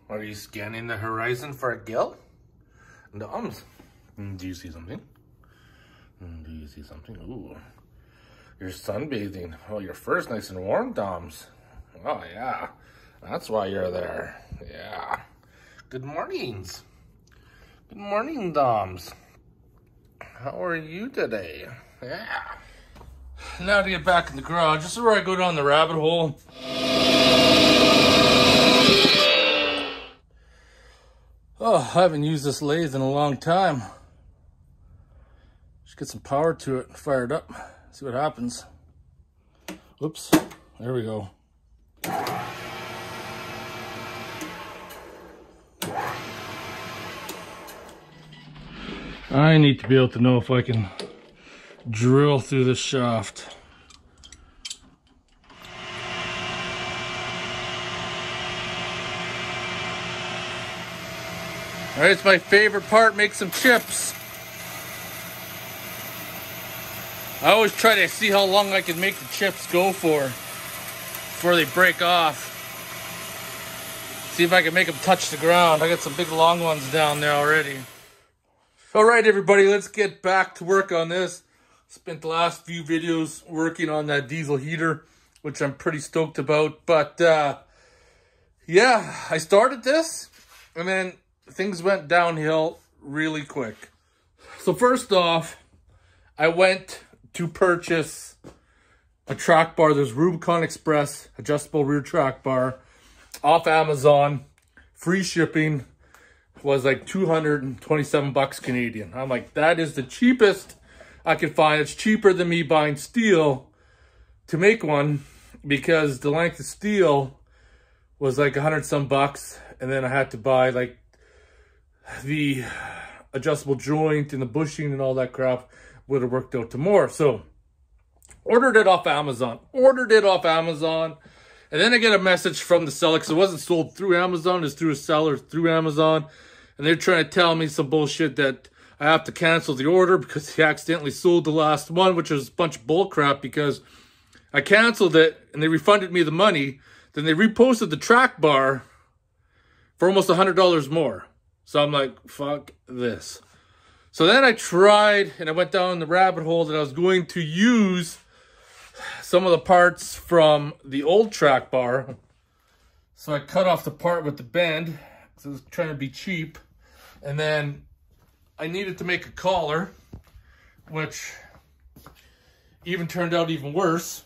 Are you scanning the horizon for a gill? Doms, do you see something? Do you see something? Ooh, you're sunbathing. Oh, your fur's nice and warm, Doms. Oh, yeah. That's why you're there. Yeah. Good mornings. Good morning, Doms. How are you today? Yeah. Now to get back in the garage, this is where I go down the rabbit hole. Oh, I haven't used this lathe in a long time. Just get some power to it and fire it up. See what happens. Oops, there we go. I need to be able to know if I can drill through this shaft. All right, it's my favorite part, make some chips. I always try to see how long I can make the chips go for before they break off. See if I can make them touch the ground. I got some big long ones down there already. All right, everybody, let's get back to work on this. Spent the last few videos working on that diesel heater, which I'm pretty stoked about. But yeah, I started this and then things went downhill really quick. So first off, I went to purchase a track bar. There's Rubicon Express adjustable rear track bar off Amazon. Free shipping was like 227 bucks Canadian. I'm like, that is the cheapest I could find. It's cheaper than me buying steel to make one because the length of steel was like 100 some bucks. And then I had to buy like the adjustable joint and the bushing and all that crap would have worked out to more. So ordered it off Amazon. And then I get a message from the seller because it wasn't sold through Amazon. It was through a seller through Amazon. And they're trying to tell me some bullshit that I have to cancel the order because he accidentally sold the last one, which was a bunch of bull crap because I canceled it and they refunded me the money. Then they reposted the track bar for almost $100 more. So I'm like, fuck this. So then I tried and I went down the rabbit hole that I was going to use some of the parts from the old track bar. So I cut off the part with the bend because I was trying to be cheap. And then I needed to make a collar, which even turned out even worse.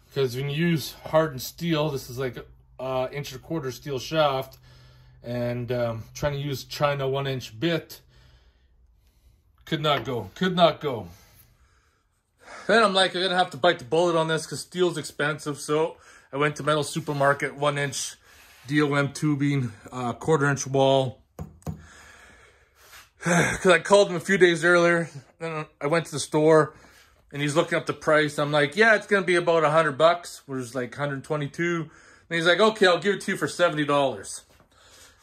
Because when you use hardened steel, this is like 1.25 inch steel shaft, and trying to use China 1-inch bit, could not go. Then I'm like, I'm gonna have to bite the bullet on this because steel's expensive. So I went to Metal Supermarket, 1-inch DOM tubing, 1/4 inch wall. Because I called him a few days earlier. Then I went to the store and he's looking up the price. I'm like, yeah, it's gonna be about $100, which is like 122. And he's like, okay, I'll give it to you for $70.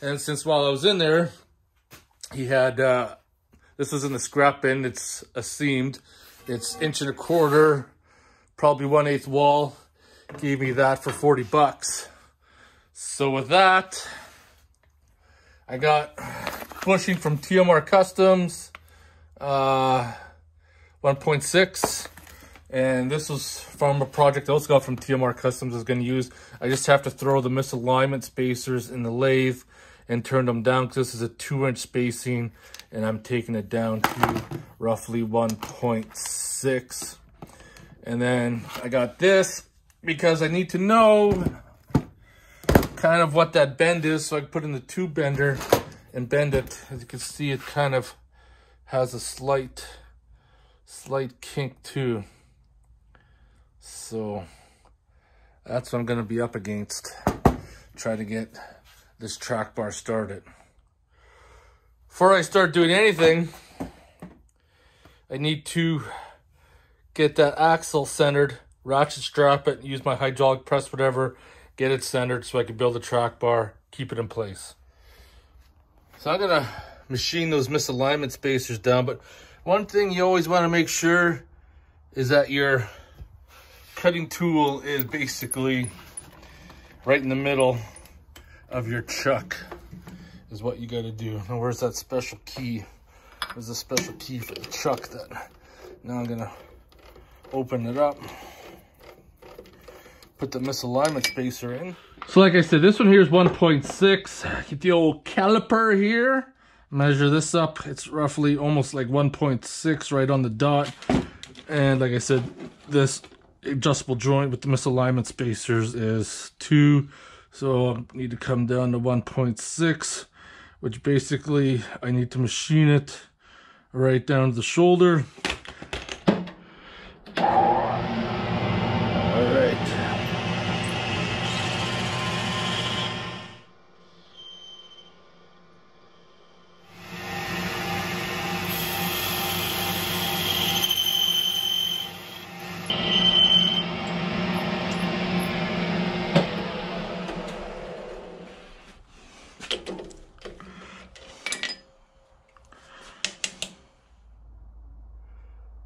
And since while I was in there, he had, this is in the scrap bin, it's a seamed, it's 1.25 inch, probably 1/8 wall. Gave me that for 40 bucks. So with that, I got bushing from TMR Customs, 1.6. And this was from a project I also got from TMR Customs I was going to use. I just have to throw the misalignment spacers in the lathe and turn them down because this is a 2-inch spacing and I'm taking it down to roughly 1.6. And then I got this because I need to know kind of what that bend is so I can put in the tube bender and bend it. As you can see, it kind of has a slight kink too. So that's what I'm going to be up against. Try to get this track bar started. Before I start doing anything, I need to get that axle centered, ratchet strap it, use my hydraulic press, whatever, get it centered so I can build a track bar, keep it in place. So I'm going to machine those misalignment spacers down. But one thing you always want to make sure is that your cutting tool is basically right in the middle of your chuck is what you got to do. Now, where's that special key? There's a special key for the chuck that now I'm gonna open it up, put the misalignment spacer in. So like I said, this one here is 1.6. Get the old caliper here, measure this up. It's roughly almost like 1.6 right on the dot. And like I said, this adjustable joint with the misalignment spacers is 2. So I need to come down to 1.6, which basically I need to machine it right down to the shoulder. All right.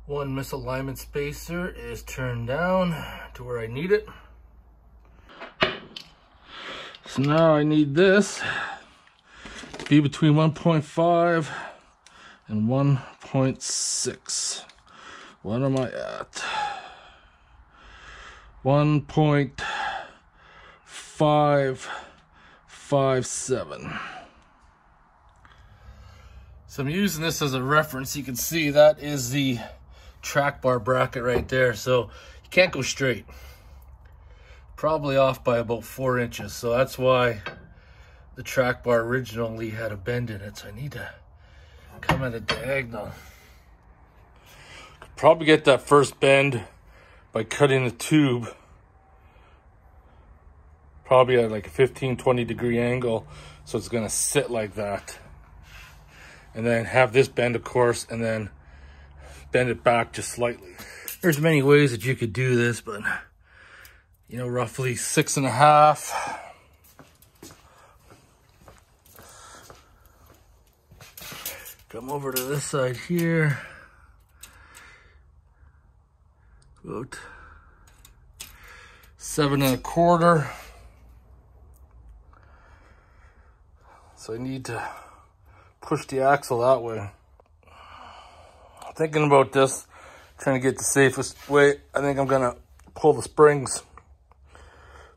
One misalignment spacer is turned down to where I need it. So now I need this to be between 1.5 and 1.6. What am I at? 1.557. So I'm using this as a reference. You can see that is the track bar bracket right there, so you can't go straight. Probably off by about 4 inches, so that's why the track bar originally had a bend in it. So I need to come at a diagonal. Could probably get that first bend by cutting the tube probably at like a 15-20 degree angle, so it's gonna sit like that, and then have this bend, of course, and then bend it back just slightly. There's many ways that you could do this, but you know, roughly 6.5. Come over to this side here. About 7.25. So I need to push the axle that way. Thinking about this, trying to get the safest way. I think I'm gonna pull the springs,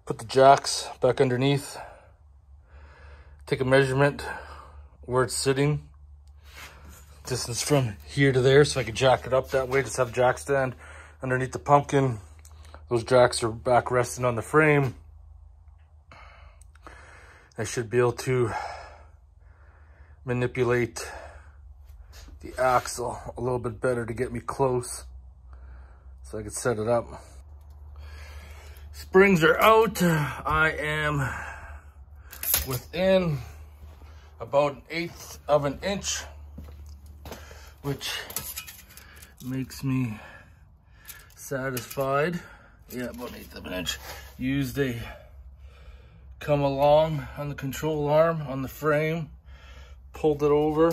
put the jacks back underneath, take a measurement where it's sitting, distance from here to there, so I can jack it up that way. Just have a jack stand underneath the pumpkin. Those jacks are back resting on the frame. I should be able to manipulate the axle a little bit better to get me close, so I can set it up. Springs are out. I am within about 1/8 of an inch, which makes me satisfied. Yeah, about 1/8 of an inch. Used a come along on the control arm on the frame, pulled it over.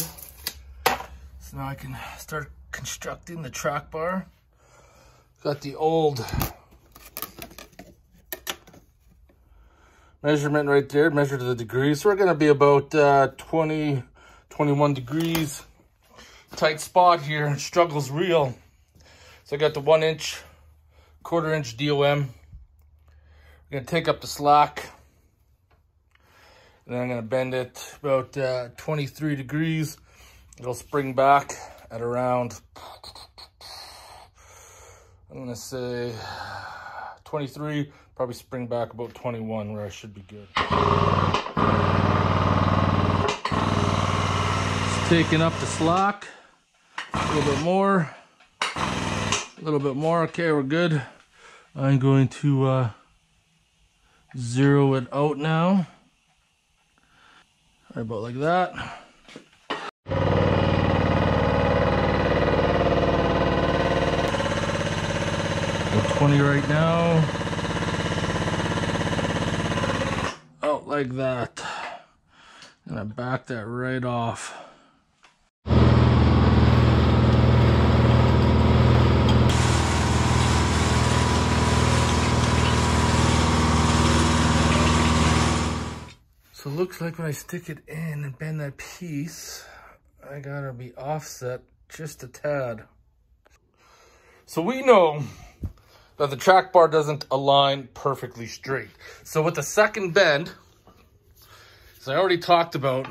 So now I can start constructing the track bar. Got the old measurement right there, measured to the degrees. So we're gonna be about 20, 21 degrees. Tight spot here, struggle's real. So I got the 1 inch, 1/4 inch DOM. I'm gonna take up the slack. And then I'm gonna bend it about 23 degrees. It'll spring back at around, I'm gonna say 23, probably spring back about 21 where I should be good. Just taking up the slack, a little bit more, a little bit more. Okay, we're good. I'm going to zero it out now. Right about like that. 20 right now. Out like that. And I back that right off. So it looks like when I stick it in and bend that piece, I gotta be offset just a tad. So we know that the track bar doesn't align perfectly straight. So with the second bend, as I already talked about,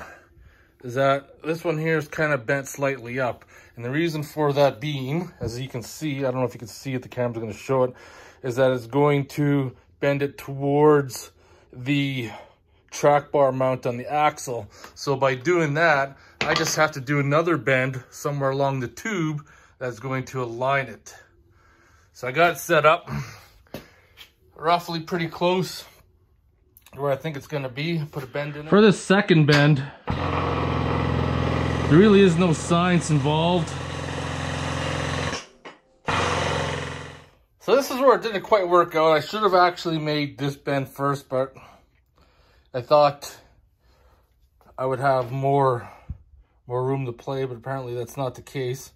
is that this one here is kind of bent slightly up. And the reason for that being, as you can see, I don't know if you can see it, the camera's gonna show it, is that it's going to bend it towards the track bar mount on the axle. So by doing that, I just have to do another bend somewhere along the tube that's going to align it. So I got it set up roughly pretty close to where I think it's gonna be. Put a bend in it. For this second bend, there really is no science involved. So this is where it didn't quite work out. I should have actually made this bend first, but I thought I would have more room to play, but apparently that's not the case.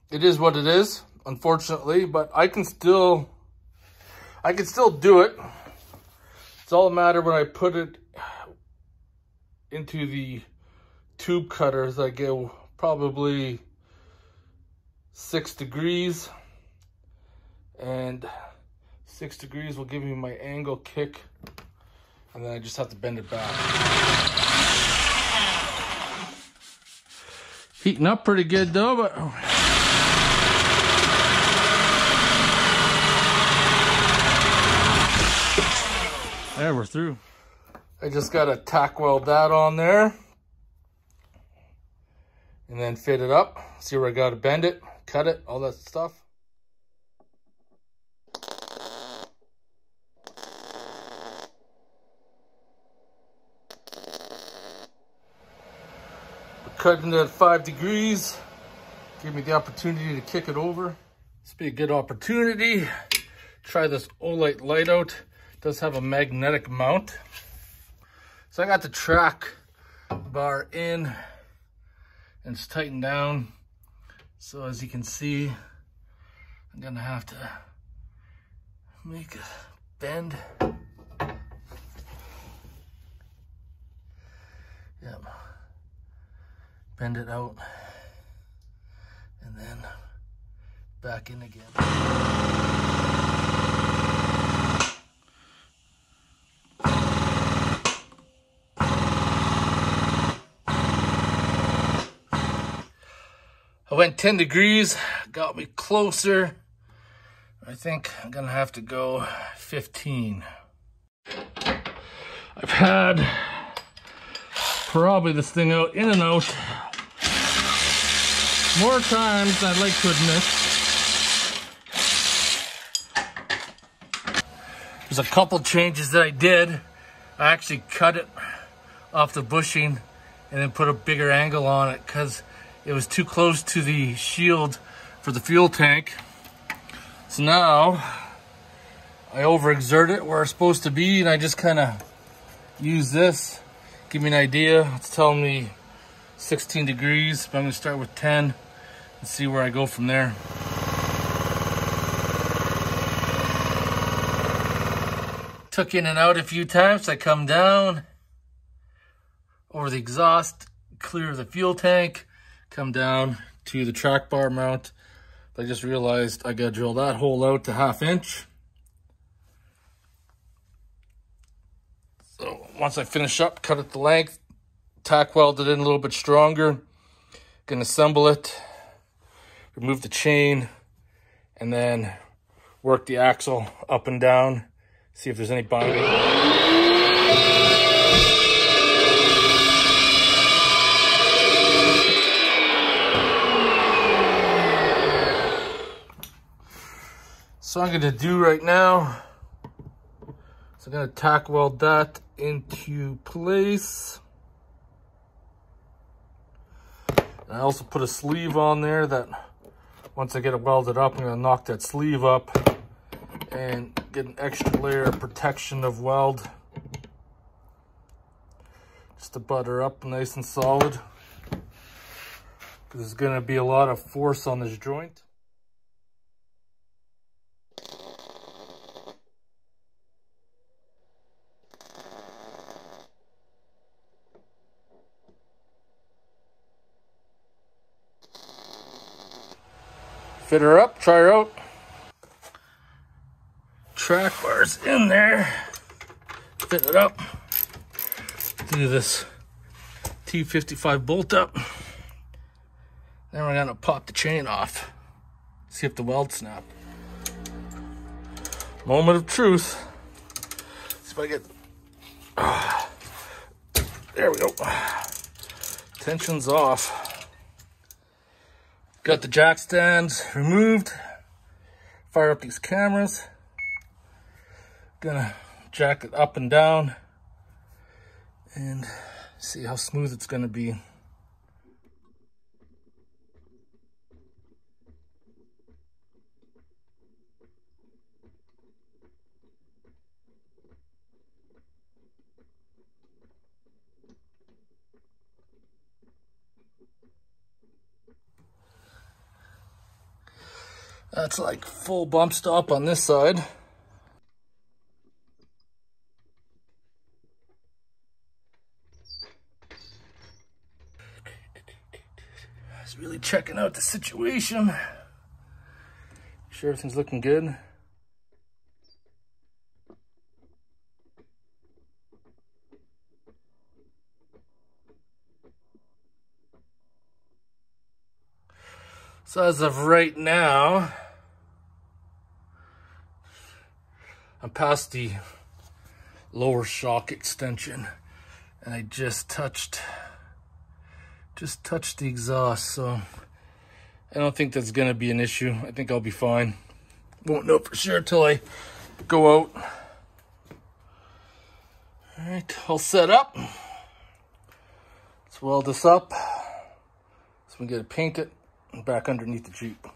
It is what it is, unfortunately, but I can still do it. It's all a matter when I put it into the tube cutters. I go probably 6 degrees, and 6 degrees will give me my angle kick, and then I just have to bend it back. Heating up pretty good though, but there, we're through. I just gotta tack weld that on there and then fit it up. See where I gotta bend it, cut it, all that stuff. Cutting it at 5 degrees, give me the opportunity to kick it over. This will be a good opportunity. Try this Olight light out. It does have a magnetic mount. So I got the track bar in and it's tightened down. So as you can see, I'm gonna have to make a bend. Yep. Bend it out, and then back in again. I went 10 degrees, got me closer. I think I'm gonna have to go 15. I've had probably this thing out, in and out, more times than I'd like to admit. There's a couple changes that I did. I actually cut it off the bushing and then put a bigger angle on it because it was too close to the shield for the fuel tank. So now I overexert it where it's supposed to be, and I just kind of use this. Give me an idea. It's telling me 16 degrees, but I'm gonna start with 10 and see where I go from there. Took in and out a few times. I come down over the exhaust, clear the fuel tank, come down to the track bar mount. I just realized I gotta drill that hole out to 1/2 inch. So once I finish up, cut it the length, tack weld it in a little bit stronger, gonna assemble it, remove the chain, and then work the axle up and down, see if there's any binding. So I'm gonna do right now, so I'm gonna tack weld that into place. And I also put a sleeve on there that once I get it welded up, I'm gonna knock that sleeve up and get an extra layer of protection of weld just to butter up nice and solid, because there's gonna be a lot of force on this joint. Fit her up, try her out. Track bar's in there. Fit it up. Do this T55 bolt up. Then we're gonna pop the chain off. See if the weld snap. Moment of truth. See if I get. There we go. Tension's off. Got the jack stands removed. Fire up these cameras. Gonna jack it up and down and see how smooth it's gonna be. That's like full bump stop on this side. Just really checking out the situation. Sure everything's looking good. So as of right now, I'm past the lower shock extension and I just touched the exhaust, so I don't think that's gonna be an issue. I think I'll be fine. Won't know for sure till I go out. All right, all set up. Let's weld this up so we get it painted and back underneath the Jeep.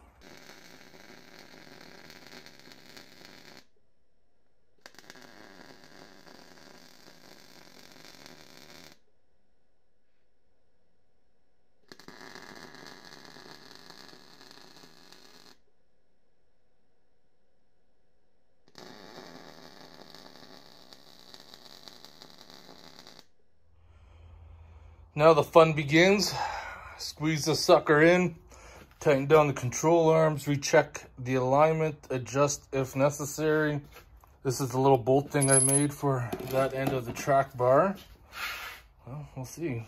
Now the fun begins. Squeeze the sucker in, tighten down the control arms, recheck the alignment, adjust if necessary. This is the little bolt thing I made for that end of the track bar. Well, we'll see.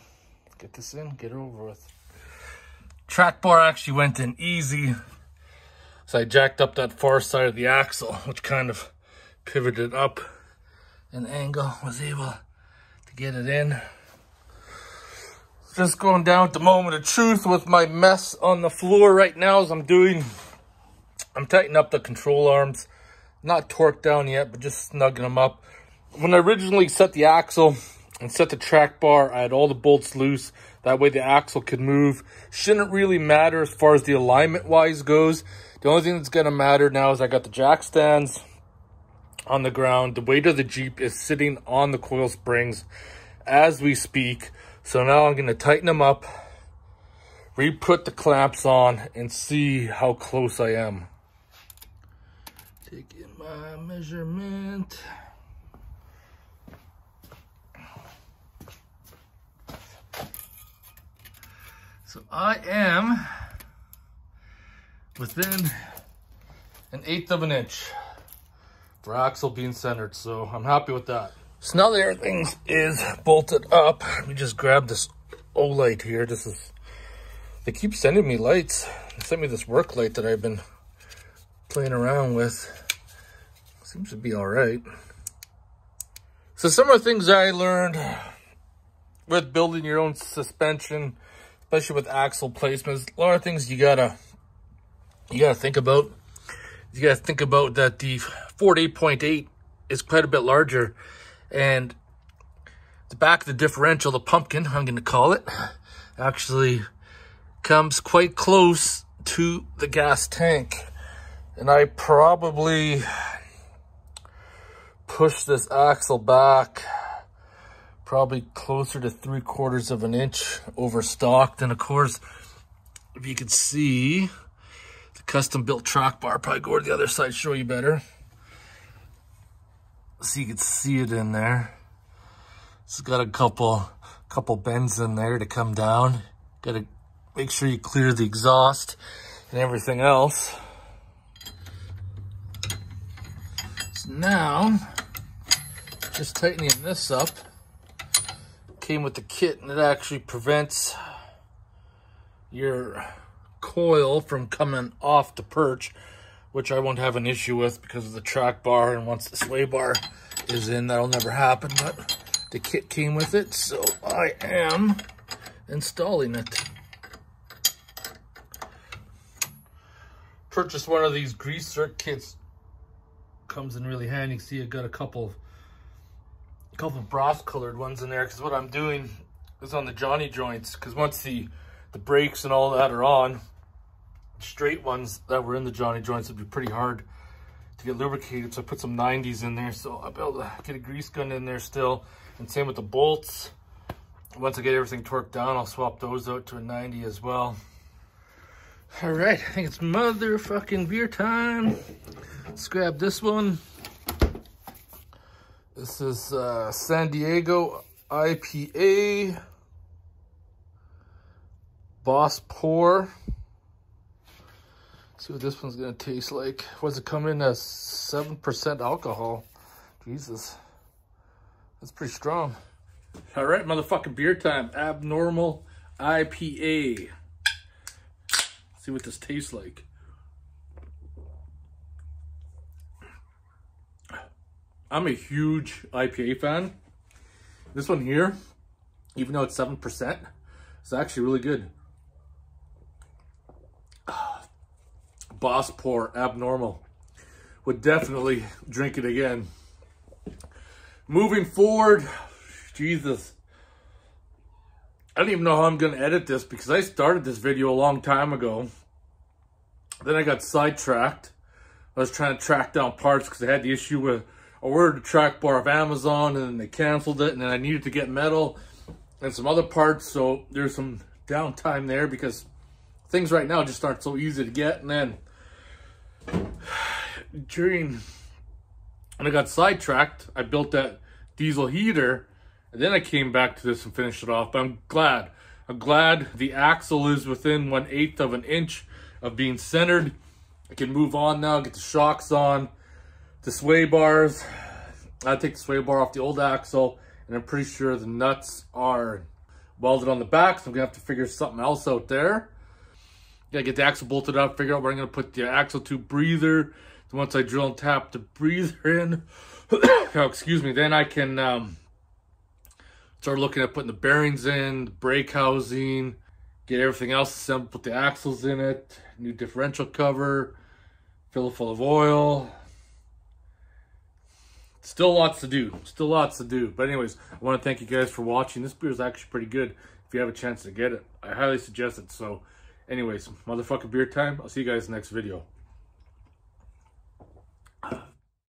Get this in, get it over with. Track bar actually went in easy. So I jacked up that far side of the axle, which kind of pivoted up an angle, was able to get it in. Just going down at the moment of truth with my mess on the floor right now as I'm tightening up the control arms. Not torqued down yet, but just snugging them up. When I originally set the axle and set the track bar, I had all the bolts loose. That way the axle could move. Shouldn't really matter as far as the alignment wise goes. The only thing that's gonna matter now is I got the jack stands on the ground. The weight of the Jeep is sitting on the coil springs as we speak. So now I'm going to tighten them up, re-put the clamps on, and see how close I am. Take in my measurement. So I am within 1/8 of an inch for axle being centered, so I'm happy with that. So now that everything is bolted up, let me just grab this O-light here. They keep sending me lights. They sent me this work light that I've been playing around with. Seems to be all right. So some of the things I learned with building your own suspension, especially with axle placements, a lot of things you gotta think about. You gotta think about that the Ford 8.8 is quite a bit larger. And the back of the differential, the pumpkin, I'm going to call it, actually comes quite close to the gas tank. And I probably pushed this axle back probably closer to 3/4 of an inch overstocked. And of course, if you could see, the custom built track bar, probably go to the other side, show you better. So you can see it in there. It's got a couple bends in there to come down. Got to make sure you clear the exhaust. and everything else. So now, just tightening this up. Came with the kit, and it actually prevents your coil from coming off the perch, which I won't have an issue with because of the track bar, and once the sway bar is in, that'll never happen, but the kit came with it, so I am installing it. Purchased one of these greaser kits. Comes in really handy. See, I got a couple brass colored ones in there, because what I'm doing is on the Johnny joints, because once the brakes and all that are on, straight ones that were in the Johnny joints would be pretty hard to get lubricated. So I put some 90s in there, so I'll be able to get a grease gun in there still. And same with the bolts. Once I get everything torqued down, I'll swap those out to a 90 as well. All right, I think it's motherfucking beer time. Let's grab this one. This is San Diego IPA Boss Pour. See what this one's gonna taste like. What does it come in as? 7% alcohol. Jesus, that's pretty strong. All right, motherfucking beer time. Abnormal IPA. See what this tastes like. I'm a huge IPA fan. This one here, even though it's 7%, it's actually really good. Boss Pour Abnormal. Would definitely drink it again. Moving forward, Jesus. I don't even know how I'm going to edit this, because I started this video a long time ago. Then I got sidetracked. I was trying to track down parts because I had the issue with, I ordered a track bar of Amazon and then they canceled it, and then I needed to get metal and some other parts, so there's some downtime there because things right now just aren't so easy to get. And then when I got sidetracked, I built that diesel heater, and then I came back to this and finished it off. But I'm glad the axle is within 1/8 of an inch of being centered. I can move on now, get the shocks on. The sway bars, I take the sway bar off the old axle, and I'm pretty sure the nuts are welded on the back, so I'm gonna have to figure something else out there. Gotta get the axle bolted up, figure out where I'm gonna put the axle tube breather. So once I drill and tap the breather in, oh, excuse me, then I can start looking at putting the bearings in, the brake housing, get everything else assembled, put the axles in it, new differential cover, fill it full of oil. Still lots to do. Still lots to do. But anyways, I want to thank you guys for watching. This beer is actually pretty good. If you have a chance to get it, I highly suggest it. So anyways, motherfucking beer time. I'll see you guys in the next video.